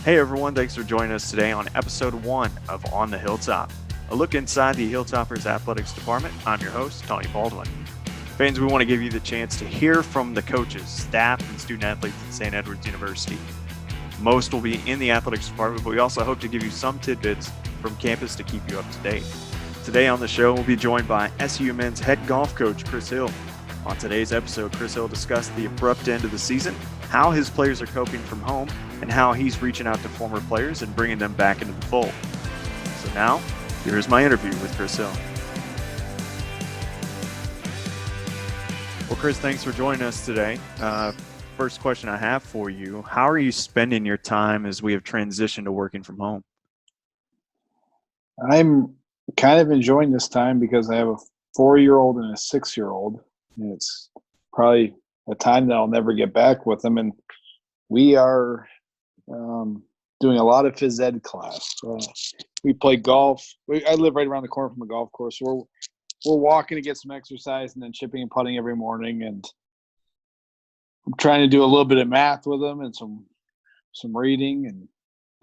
Hey everyone, thanks for joining us today on episode 1 of On the Hilltop, a look inside the Hilltoppers Athletics Department. I'm your host, Tony Baldwin. Fans, we want to give you the chance to hear from the coaches, staff, and student athletes at St. Edward's University. Most will be in the athletics department, but we also hope to give you some tidbits from campus to keep you up to date. Today on the show, we'll be joined by SU men's head golf coach, Chris Hill. On today's episode, Chris Hill discussed the abrupt end of the season, how his players are coping from home, and how he's reaching out to former players and bringing them back into the fold. So now, here's my interview with Chris Hill. Well, Chris, thanks for joining us today. First question I have for you, how are you spending your time as we have transitioned to working from home? I'm kind of enjoying this time because I have a 4-year-old and a 6-year-old, and it's probably a time that I'll never get back with them. And we are doing a lot of phys ed class. We play golf. I live right around the corner from a golf course. So we're walking to get some exercise and then chipping and putting every morning. And I'm trying to do a little bit of math with them and some reading and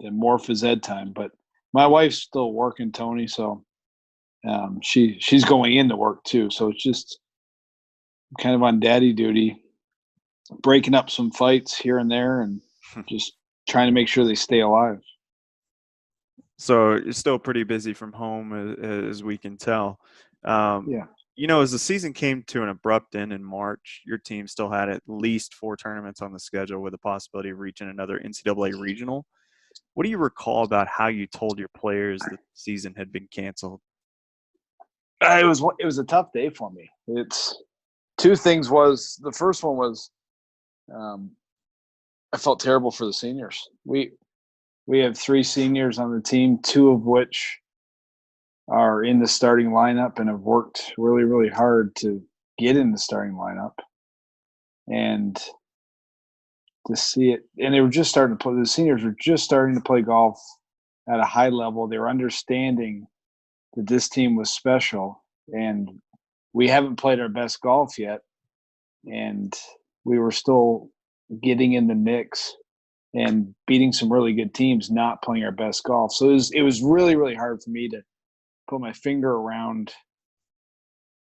then more phys ed time. But my wife's still working, Tony, so she's going into work too. So it's just kind of on daddy duty, breaking up some fights here and there and just trying to make sure they stay alive. So you're still pretty busy from home as we can tell. Yeah. You know, as the season came to an abrupt end in March, your team still had at least 4 tournaments on the schedule with the possibility of reaching another NCAA regional. What do you recall about how you told your players that the season had been canceled? It was a tough day for me. It's two things. Was the first one was I felt terrible for the seniors. We have 3 seniors on the team, 2 of which are in the starting lineup and have worked really, really hard to get in the starting lineup. And to see it, and they were just starting to play. The seniors were just starting to play golf at a high level. They were understanding that this team was special, and we haven't played our best golf yet, and we were still getting in the mix and beating some really good teams, not playing our best golf. So it was really, really hard for me to put my finger around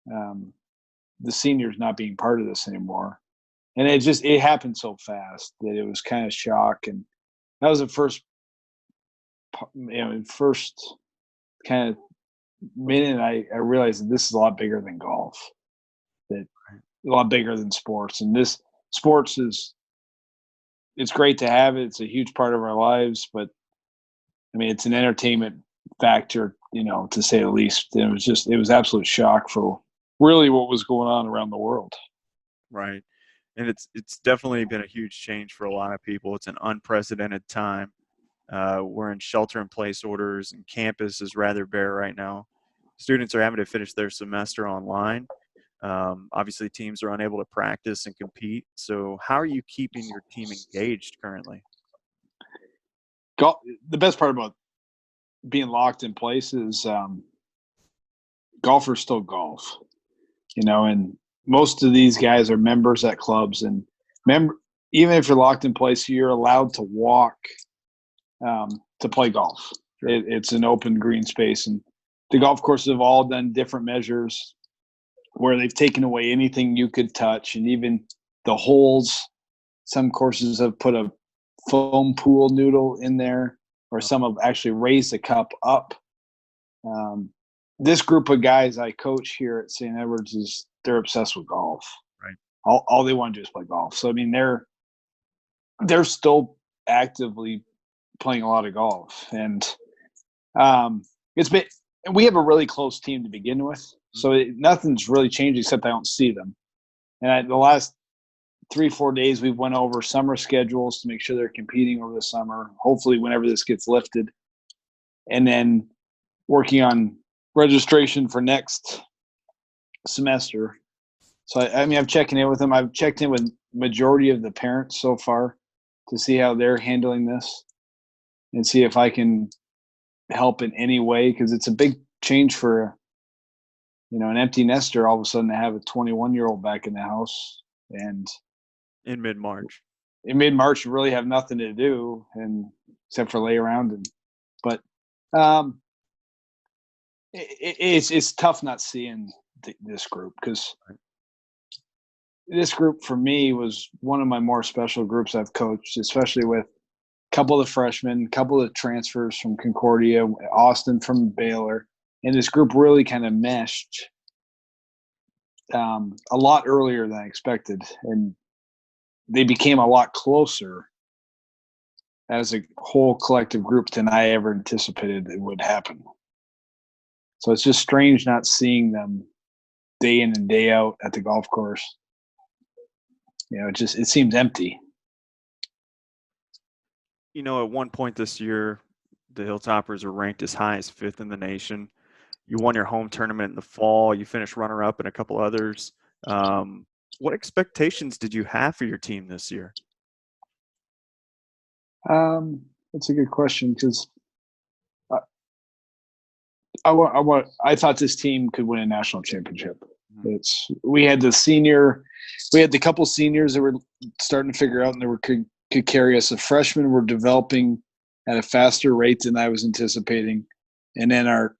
the seniors not being part of this anymore. And it happened so fast that it was kind of shock. And that was the first kind of minute I realized that this is a lot bigger than golf, that a lot bigger than sports. And this sports it's great to have it. It's a huge part of our lives, but I mean, it's an entertainment factor, to say the least. It was absolute shock for really what was going on around the world. Right. And it's definitely been a huge change for a lot of people. It's an unprecedented time. We're in shelter-in-place orders, and campus is rather bare right now. Students are having to finish their semester online. Obviously, teams are unable to practice and compete. So how are you keeping your team engaged currently? The best part about being locked in place is golfers still golf, and most of these guys are members at clubs, and even if you're locked in place, you're allowed to walk to play golf. It's an open green space, and the golf courses have all done different measures where they've taken away anything you could touch, and even the holes. Some courses have put a foam pool noodle in there, or some have actually raised the cup up. This group of guys I coach here at St. Edward's they're obsessed with golf. Right. All they want to do is play golf. So I mean, they're still actively playing a lot of golf, and we have a really close team to begin with. So nothing's really changed except I don't see them. And the last 3-4 days, we've went over summer schedules to make sure they're competing over the summer, hopefully whenever this gets lifted. And then working on registration for next semester. So, I'm checking in with them. I've checked in with majority of the parents so far to see how they're handling this and see if I can help in any way, because it's a big change for an empty nester all of a sudden to have a 21-year-old back in the house, and In mid-March. you really have nothing to do. And except for lay around. But it's tough not seeing this group, because this group for me was one of my more special groups I've coached, especially with a couple of the freshmen, a couple of transfers from Concordia, Austin from Baylor, and this group really kind of meshed a lot earlier than I expected, and they became a lot closer as a whole collective group than I ever anticipated it would happen. So it's just strange not seeing them day in and day out at the golf course. It seems empty. At one point this year, the Hilltoppers are ranked as high as 5th in the nation. You won your home tournament in the fall. You finished runner-up in a couple others. What expectations did you have for your team this year? That's a good question, because I thought this team could win a national championship. We had the couple seniors that were starting to figure out and could carry us. The freshmen were developing at a faster rate than I was anticipating, and then our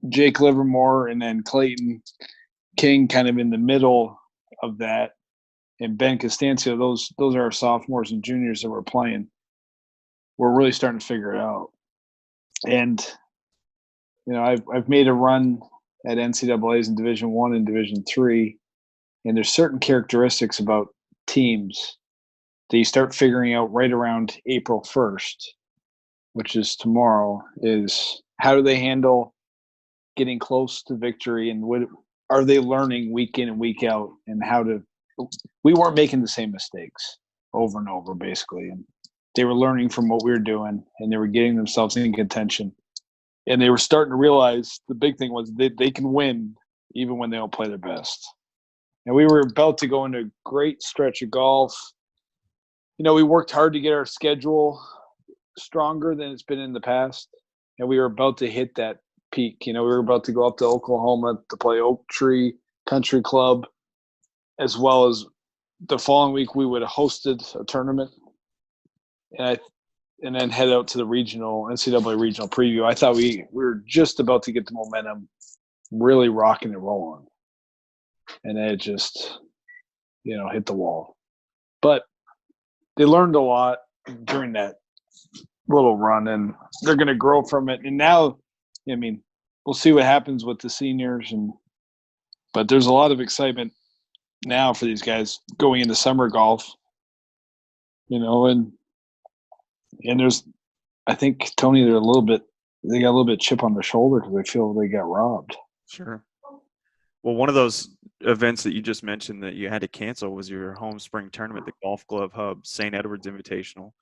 Jake Livermore and then Clayton King kind of in the middle of that, and Ben Costancio. Those are our sophomores and juniors that were playing. We're really starting to figure it out, and I've made a run at NCAA's in Division I and Division III, and there's certain characteristics about teams that you start figuring out right around April 1st, which is tomorrow, is how do they handle getting close to victory, and what are they learning week in and week out, and we weren't making the same mistakes over and over, basically, and they were learning from what we were doing, and they were getting themselves in contention. And they were starting to realize the big thing was they can win even when they don't play their best. And we were about to go into a great stretch of golf. We worked hard to get our schedule stronger than it's been in the past. And we were about to hit that peak. We were about to go up to Oklahoma to play Oak Tree Country Club, as well as the following week we would have hosted a tournament. And then head out to the NCAA regional preview. I thought we were just about to get the momentum really rocking and rolling. And then it just, hit the wall. But they learned a lot during that little run, and they're going to grow from it. And now, we'll see what happens with the seniors. But there's a lot of excitement now for these guys going into summer golf, and there's, I think, Tony, they got a little bit chip on their shoulder because they feel they got robbed. Sure. Well, one of those events that you just mentioned that you had to cancel was your home spring tournament, the Golf Glove Hub St. Edward's Invitational.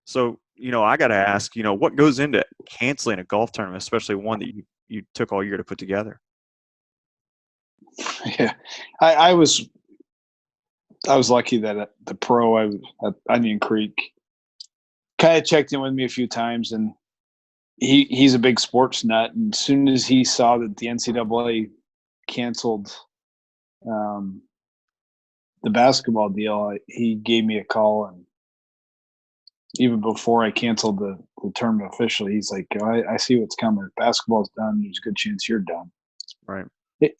So, I got to ask, what goes into canceling a golf tournament, especially one that you took all year to put together? Yeah, I was lucky that at the pro at Onion Creek kind of checked in with me a few times, and he's a big sports nut. And as soon as he saw that the NCAA canceled the basketball deal, he gave me a call. And even before I canceled the tournament officially, he's like, I see what's coming. If basketball's done, there's a good chance you're done. Right.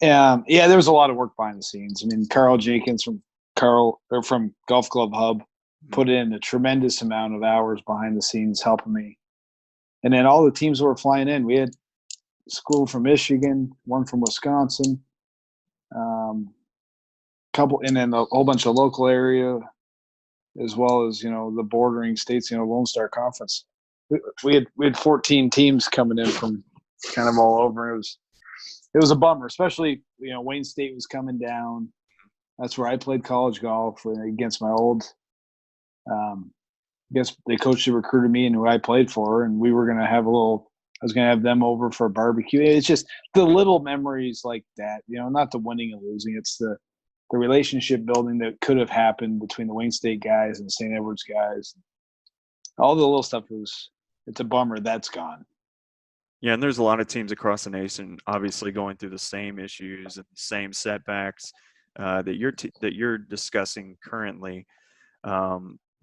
Yeah, there was a lot of work behind the scenes. Carl Jenkins from Golf Club Hub put in a tremendous amount of hours behind the scenes helping me. And then all the teams that were flying in, we had school from Michigan, one from Wisconsin, and then a whole bunch of local area, as well as, the bordering states, Lone Star Conference. We had 14 teams coming in from kind of all over. It was a bummer, especially, Wayne State was coming down. That's where I played college golf against my old I guess they coached and recruited me and who I played for, and we were going to have I was going to have them over for a barbecue. It's just the little memories like that, not the winning and losing. It's the relationship building that could have happened between the Wayne State guys and the St. Edwards guys. All the little stuff it's a bummer that's gone. Yeah, and there's a lot of teams across the nation obviously going through the same issues and the same setbacks that you're discussing currently.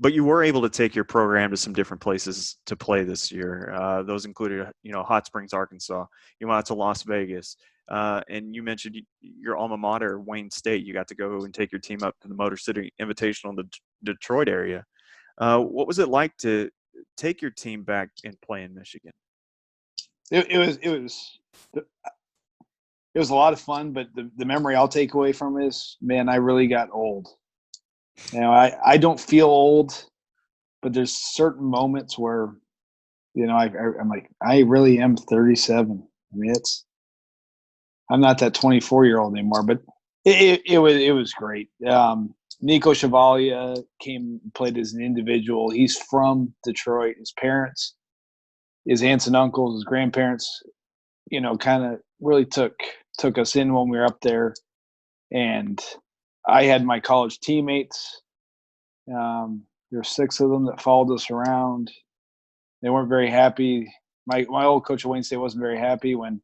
But you were able to take your program to some different places to play this year. Those included, Hot Springs, Arkansas. You went out to Las Vegas, and you mentioned your alma mater, Wayne State. You got to go and take your team up to the Motor City Invitational in the Detroit area. What was it like to take your team back and play in Michigan? It was a lot of fun, but the memory I'll take away from it is, man, I really got old. I don't feel old, but there's certain moments where, I'm like, I really am 37. I mean, I'm not that 24-year-old anymore, but it was great. Nico Chevalier came and played as an individual. He's from Detroit. His parents, his aunts and uncles, his grandparents, kind of really took us in when we were up there. And I had my college teammates. There were 6 of them that followed us around. They weren't very happy. My old coach at Wayne State wasn't very happy when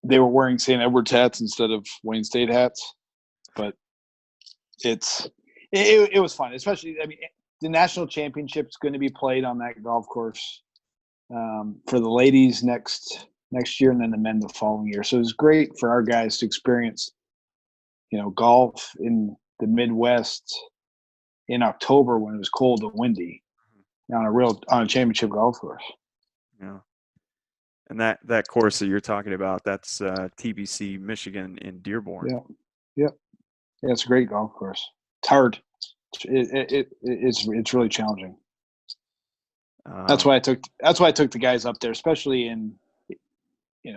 they were wearing St. Edward's hats instead of Wayne State hats. But it was fun, especially, I mean, the national championship is going to be played on that golf course for the ladies next year, and then the men the following year. So it was great for our guys to experience, golf in the Midwest in October when it was cold and windy on a championship golf course. Yeah. And that course that you're talking about, that's TBC Michigan in Dearborn. Yeah, it's a great golf course. It's hard. It's really challenging. That's why I took the guys up there, especially in,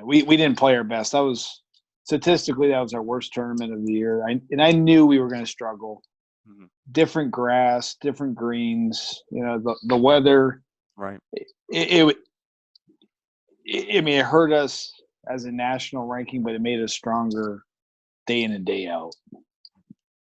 we didn't play our best. Statistically, that was our worst tournament of the year. I knew we were going to struggle. Mm-hmm. Different grass, different greens, the weather. Right. It hurt us as a national ranking, but it made us stronger day in and day out.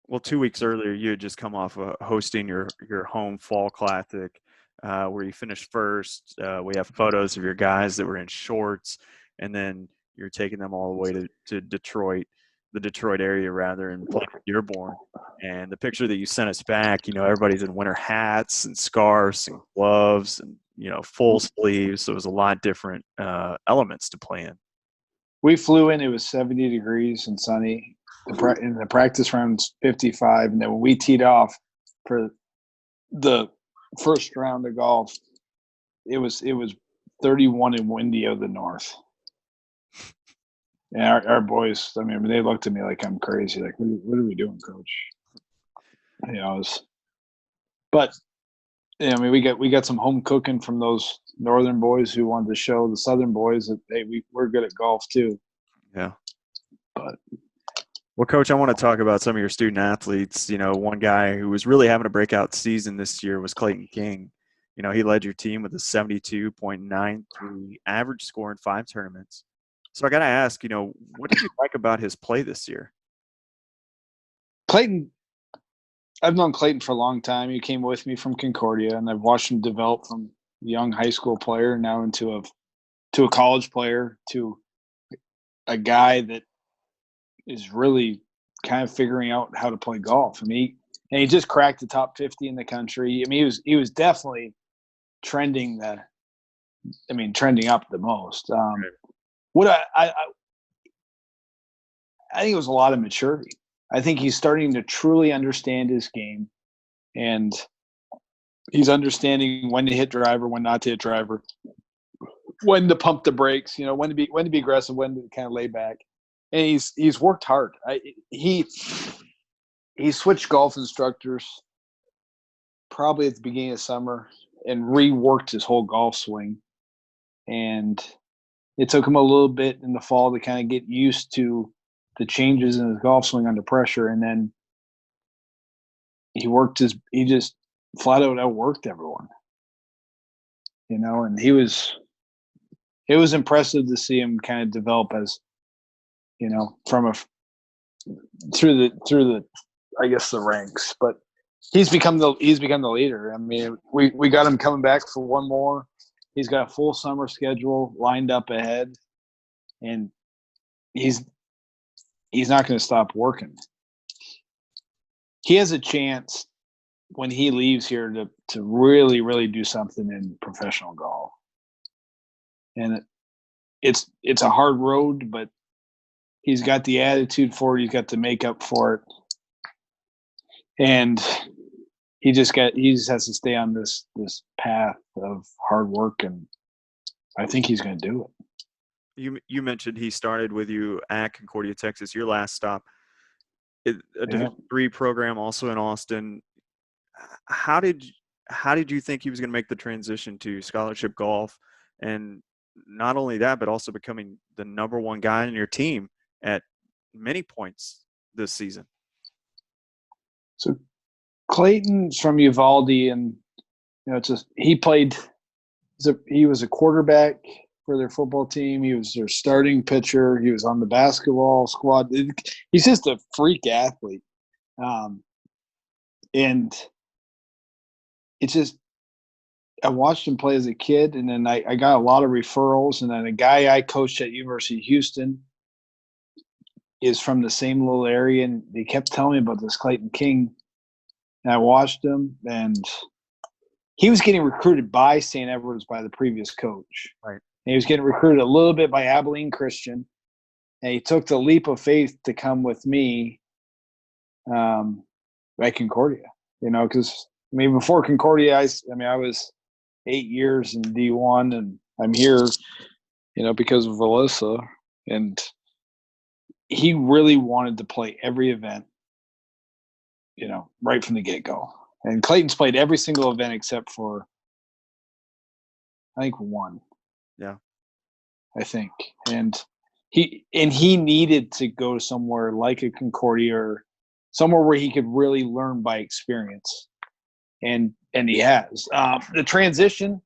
Well, 2 weeks earlier, you had just come off hosting your home fall classic, where you finished first. We have photos of your guys that were in shorts, and then you're taking them all the way to Detroit, the Detroit area rather, and playing Dearborn. And the picture that you sent us back, everybody's in winter hats and scarves and gloves and, full sleeves. So it was a lot different elements to play in. We flew in, it was 70 degrees and sunny. In the practice round's 55. And then when we teed off for the first round of golf, it was 31 and windy out of the north. And our boys, I mean, they looked at me like I'm crazy. Like, what are we doing, coach? But we got some home cooking from those northern boys who wanted to show the southern boys that, hey, we're good at golf too. Yeah. But well, Coach, I want to talk about some of your student athletes. One guy who was really having a breakout season this year was Clayton King. He led your team with a 72.93 average score in 5 tournaments. So I got to ask, what did you like about his play this year? Clayton, I've known Clayton for a long time. He came with me from Concordia, and I've watched him develop from a young high school player now into a college player, to a guy that is really kind of figuring out how to play golf. I mean, he just cracked the top 50 in the country. I mean, he was definitely trending up the most. What I think it was a lot of maturity. I think he's starting to truly understand his game, and he's understanding when to hit driver, when not to hit driver, when to pump the brakes, when to be aggressive, when to kind of lay back. And he's worked hard. He switched golf instructors probably at the beginning of summer and reworked his whole golf swing. And it took him a little bit in the fall to kind of get used to the changes in his golf swing under pressure. And then he just flat out outworked everyone, and it was impressive to see him kind of develop as, from through the I guess the ranks, but he's become the leader. I mean, we got him coming back for one more. He's got a full summer schedule lined up ahead, and he's not going to stop working. He has a chance when he leaves here to really, really do something in professional golf. And it's a hard road, but he's got the attitude for it. He's got the makeup for it. And he just has to stay on this path of hard work, and I think he's going to do it. You mentioned he started with you at Concordia, Texas, your last stop. A Division III program also in Austin. How did you think he was going to make the transition to scholarship golf, and not only that, but also becoming the number one guy in your team at many points this season? So Clayton's from Uvalde, and he was a quarterback for their football team. He was their starting pitcher. He was on the basketball squad. He's just a freak athlete. And it's just, I watched him play as a kid, and then I got a lot of referrals. And then a guy I coached at University of Houston is from the same little area, and they kept telling me about this Clayton King. And I watched him, and he was getting recruited by St. Edward's by the previous coach. Right. And he was getting recruited a little bit by Abilene Christian. And he took the leap of faith to come with me at Concordia, because, before Concordia, I was 8 years in D1, and I'm here, because of Alyssa. And he really wanted to play every event, right from the get-go. And Clayton's played every single event except for, I think, one. Yeah. I think. And he needed to go somewhere like a Concordia or somewhere where he could really learn by experience. And he has. The transition,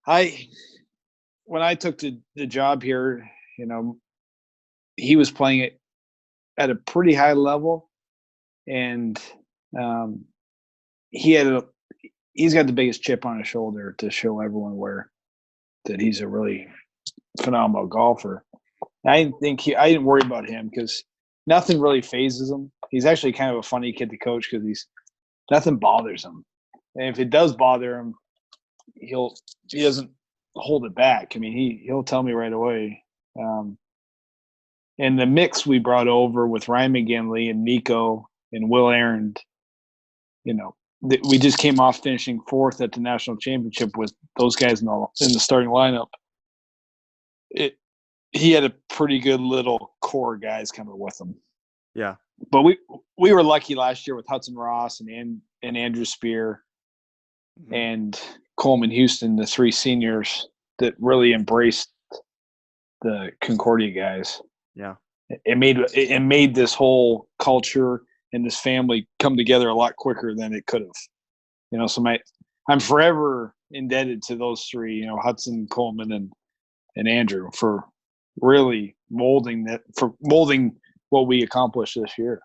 when I took the job here, he was playing it at a pretty high level, and he's got the biggest chip on his shoulder to show everyone that he's a really phenomenal golfer. I didn't worry about him because nothing really phases him. He's actually kind of a funny kid to coach because nothing bothers him. And if it does bother him, he doesn't hold it back. He'll tell me right away. And the mix we brought over with Ryan McGinley and Nico and Will Aaron, we just came off finishing fourth at the national championship with those guys in the starting lineup. He had a pretty good little core guys coming with him. Yeah. But we were lucky last year with Hudson Ross and Andrew Spear and Coleman Houston, the three seniors that really embraced the Concordia guys. Yeah. It made this whole culture and this family come together a lot quicker than it could have. So I'm forever indebted to those three, Hudson, Coleman, and Andrew for really molding what we accomplished this year.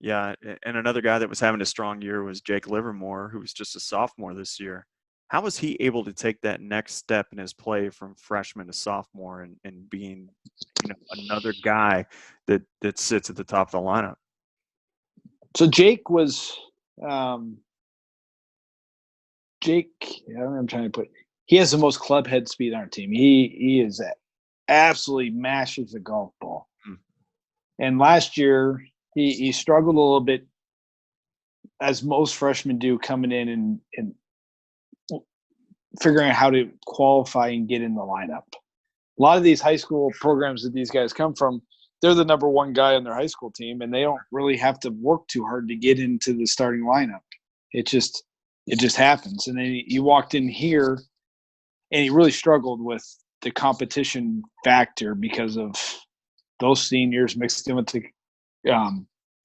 Yeah, and another guy that was having a strong year was Jake Livermore, who was just a sophomore this year. How was he able to take that next step in his play from freshman to sophomore and being, another guy that sits at the top of the lineup? So Jake was I'm trying to put. He has the most club head speed on our team. He is absolutely mashes the golf ball. And last year he struggled a little bit, as most freshmen do, coming in and figuring out how to qualify and get in the lineup. A lot of these high school programs that these guys come from, they're the number one guy on their high school team, and they don't really have to work too hard to get into the starting lineup. It just happens. And then he walked in here, and he really struggled with the competition factor because of those seniors mixed in with the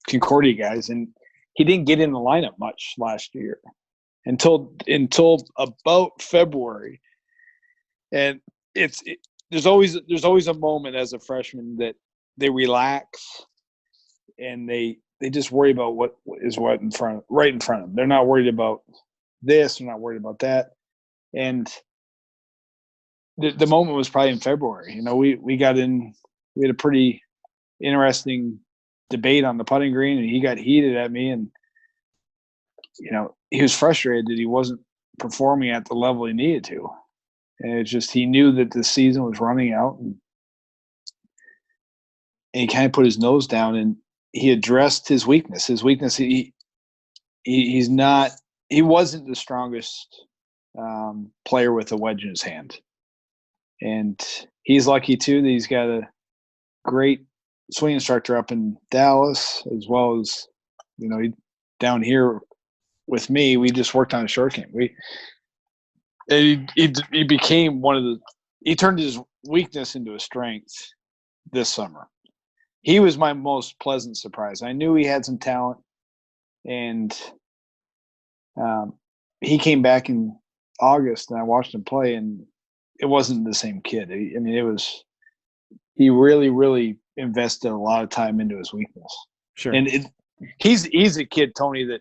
Concordia guys, and he didn't get in the lineup much last year until about February. And there's always a moment as a freshman that they relax and they just worry about what is right in front of them. They're not worried about this, they're not worried about that. And the moment was probably in February. We got in, we had a pretty interesting debate on the putting green, and he got heated at me, and he was frustrated that he wasn't performing at the level he needed to. And it's just he knew that the season was running out, and he kind of put his nose down and he addressed his weakness. His weakness, he wasn't the strongest player with a wedge in his hand. And he's lucky, too, that he's got a great swing instructor up in Dallas, as well as, down here with me. We just worked on a short game. He became he turned his weakness into a strength this summer. He was my most pleasant surprise. I knew he had some talent, and he came back in August, and I watched him play, and it wasn't the same kid. He really, really invested a lot of time into his weakness. Sure. And he's a kid, Tony, that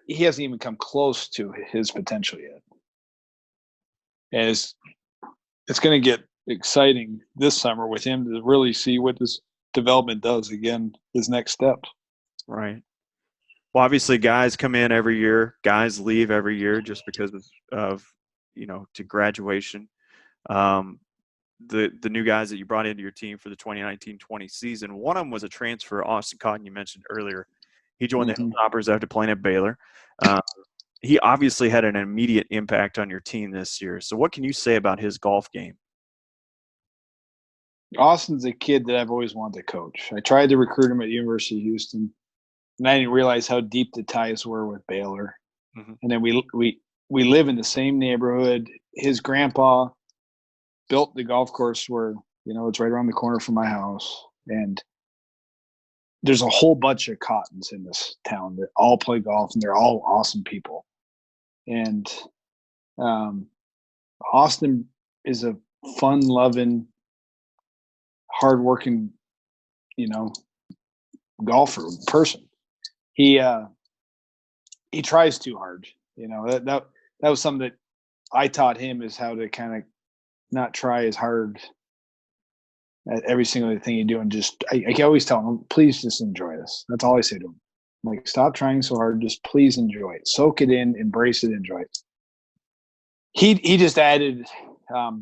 he hasn't even come close to his potential yet. And it's going to get exciting this summer with him to really see what this development does. Again, his next step. Right. Well, obviously, guys come in every year. Guys leave every year just because of to graduation. The new guys that you brought into your team for the 2019-20 season, one of them was a transfer, Austin Cotton, you mentioned earlier. He joined the Hilltoppers after playing at Baylor. He obviously had an immediate impact on your team this year. So what can you say about his golf game? Austin's a kid that I've always wanted to coach. I tried to recruit him at University of Houston, and I didn't realize how deep the ties were with Baylor. Mm-hmm. And then we live in the same neighborhood. His grandpa built the golf course where, it's right around the corner from my house. And there's a whole bunch of Cottons in this town that all play golf, and they're all awesome people. And Austin is a fun-loving, hardworking, golfer person. He tries too hard. That was something that I taught him, is how to kind of not try as hard at every single thing you do, and just I always tell him, please just enjoy this. That's all I say to him. I'm like, stop trying so hard, just please enjoy it. Soak it in, embrace it, enjoy it. He just added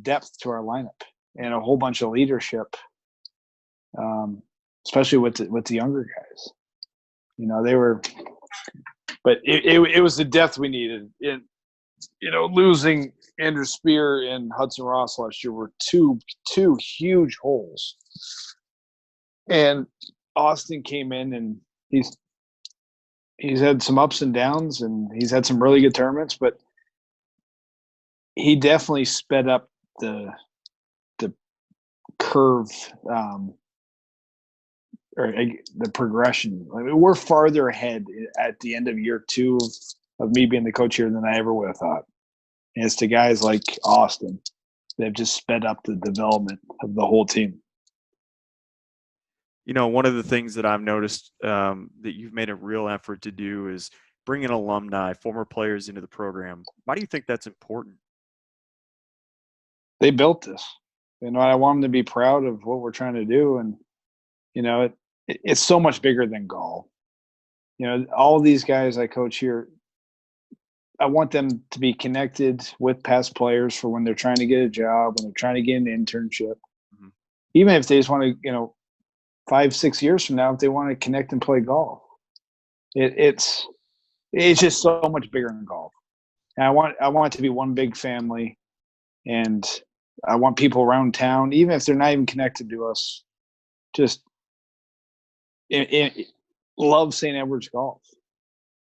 depth to our lineup and a whole bunch of leadership, especially with the younger guys. They were, but it was the depth we needed. Losing Andrew Spear and Hudson Ross last year were two huge holes. And Austin came in, and he's had some ups and downs, and he's had some really good tournaments, but he definitely sped up the curve, or the progression. I mean, we're farther ahead at the end of year 2 of me being the coach here than I ever would have thought. And it's to guys like Austin that have just sped up the development of the whole team. One of the things that I've noticed that you've made a real effort to do is bring in alumni, former players into the program. Why do you think that's important? They built this. I want them to be proud of what we're trying to do. And, it's so much bigger than golf. All these guys I coach here, I want them to be connected with past players for when they're trying to get a job, when they're trying to get an internship. Mm-hmm. Even if they just want to, 5-6 years from now, if they want to connect and play golf, it's just so much bigger than golf. And I want it to be one big family, and I want people around town, even if they're not even connected to us, just love St. Edward's golf.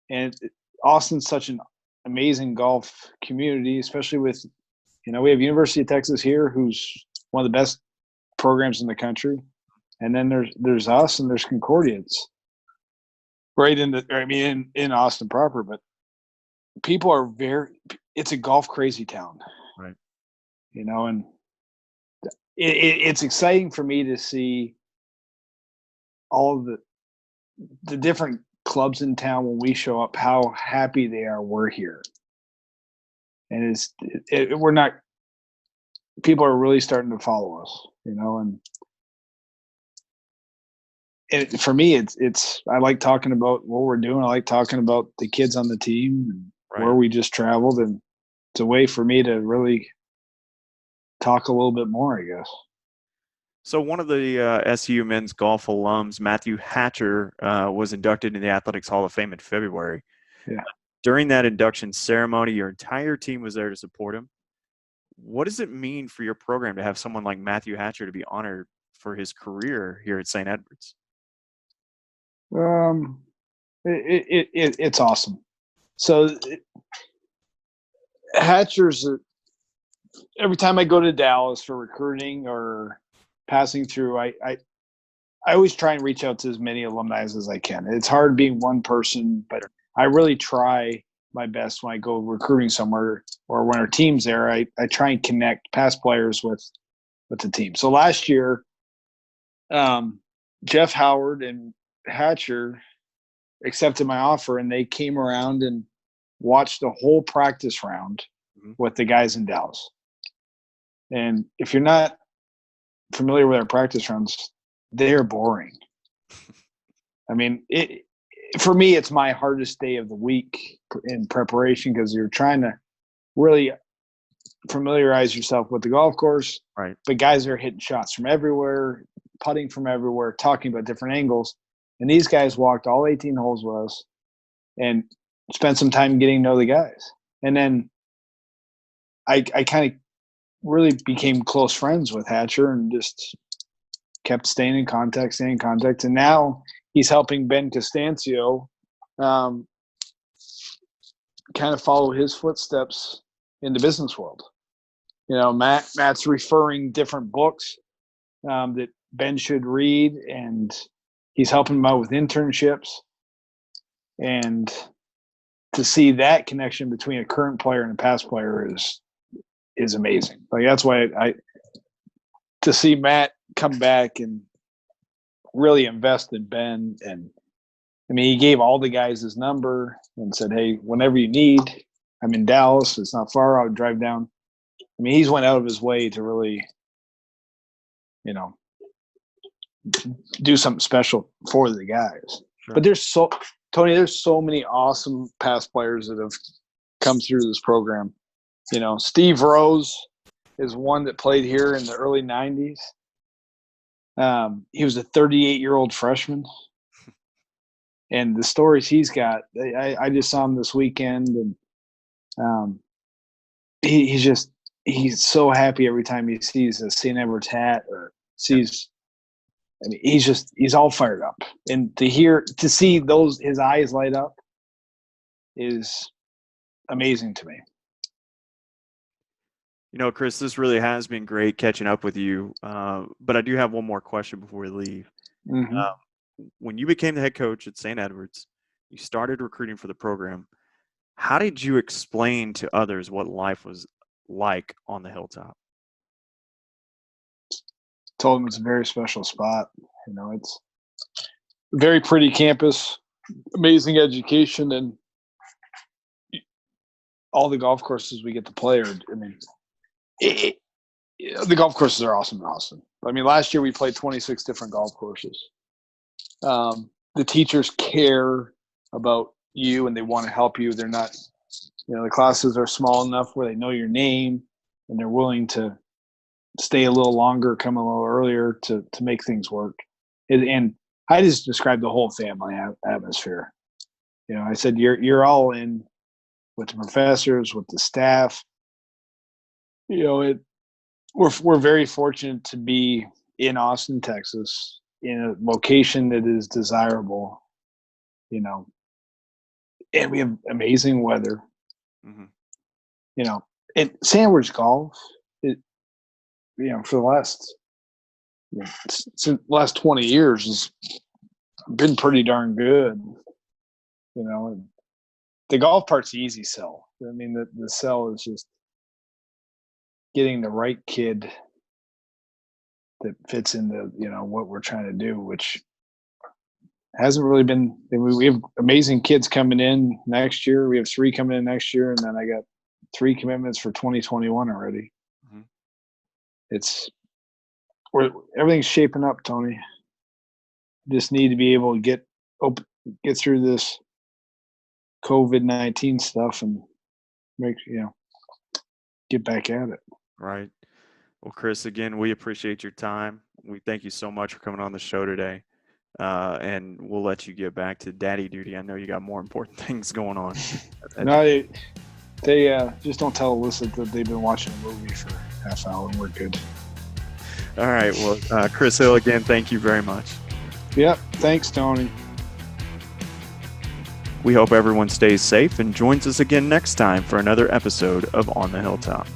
And Austin's such an amazing golf community, especially with, we have University of Texas here, who's one of the best programs in the country. And then there's us, and there's Concordia. It's right in Austin proper, but people are it's a golf crazy town. Right. And it's exciting for me to see all of the different clubs in town when we show up, how happy they are we're here. And we're not, people are really starting to follow us, and for me, it's I like talking about what we're doing. I like talking about the kids on the team and where we just traveled, and it's a way for me to really talk a little bit more, I guess. So one of the SU men's golf alums, Matthew Hatcher, was inducted in the Athletics Hall of Fame in February. Yeah. During that induction ceremony, your entire team was there to support him. What does it mean for your program to have someone like Matthew Hatcher to be honored for his career here at St. Edwards? It's awesome. So Hatcher's every time I go to Dallas for recruiting or passing through, I always try and reach out to as many alumni as I can. It's hard being one person, but I really try my best when I go recruiting somewhere or when our team's there. I try and connect past players with the team. So last year, Jeff Howard and Hatcher accepted my offer, and they came around and watched the whole practice round with the guys in Dallas. And if you're not familiar with our practice rounds, they're boring. I mean, for me, it's my hardest day of the week in preparation because you're trying to really familiarize yourself with the golf course. Right. But guys are hitting shots from everywhere, putting from everywhere, talking about different angles. And these guys walked all 18 holes with us and spent some time getting to know the guys. And then I kind of really became close friends with Hatcher and just kept staying in contact. And now he's helping Ben Costancio kind of follow his footsteps in the business world. You know, Matt's referring different books that Ben should read, and he's helping him out with internships. And to see that connection between a current player and a past player is amazing. Like, that's why to see Matt come back and really invest in Ben. And I mean, he gave all the guys his number and said, hey, whenever you need, I'm in Dallas. It's not far. I'll drive down. I mean, he's went out of his way to really, you know, do something special for the guys. Sure. But there's so many awesome past players that have come through this program. You know, Steve Rose is one that played here in the early 90s. He was a 38-year-old freshman. And the stories he's got, I just saw him this weekend, and he's so happy every time he sees a St. Edwards hat or sees. I mean, he's all fired up, and to see his eyes light up is amazing to me. You know, Chris, this really has been great catching up with you. But I do have one more question before we leave. Mm-hmm. When you became the head coach at St. Edwards, you started recruiting for the program. How did you explain to others what life was like on the Hilltop? Told them it's a very special spot. You know, it's a very pretty campus, amazing education, and all the golf courses we get to play are, I mean, the golf courses are awesome in Austin. I mean, last year we played 26 different golf courses. The teachers care about you and they want to help you. They're not, you know, the classes are small enough where they know your name and they're willing to stay a little longer, come a little earlier to make things work. And I just described the whole family atmosphere. You know, I said, you're all in with the professors, with the staff. You know, we're very fortunate to be in Austin, Texas, in a location that is desirable, you know, and we have amazing weather. Mm-hmm. You know, and St. Edwards golf, for the last 20 years has been pretty darn good. You know, and the golf part's the easy sell. I mean, the sell is just getting the right kid that fits into, you know, what we're trying to do, which hasn't really been. We have amazing kids coming in next year. We have 3 coming in next year, and then I got 3 commitments for 2021 already. Mm-hmm. Everything's shaping up, Tony. just need to be able to get through this COVID-19 stuff and get back at it. Right. Well, Chris, again, we appreciate your time. We thank you so much for coming on the show today. And we'll let you get back to daddy duty. I know you got more important things going on. No, they just don't tell Alyssa that they've been watching a movie for half hour and we're good. All right. Well, Chris Hill, again, thank you very much. Yep. Thanks, Tony. We hope everyone stays safe and joins us again next time for another episode of On the Hilltop.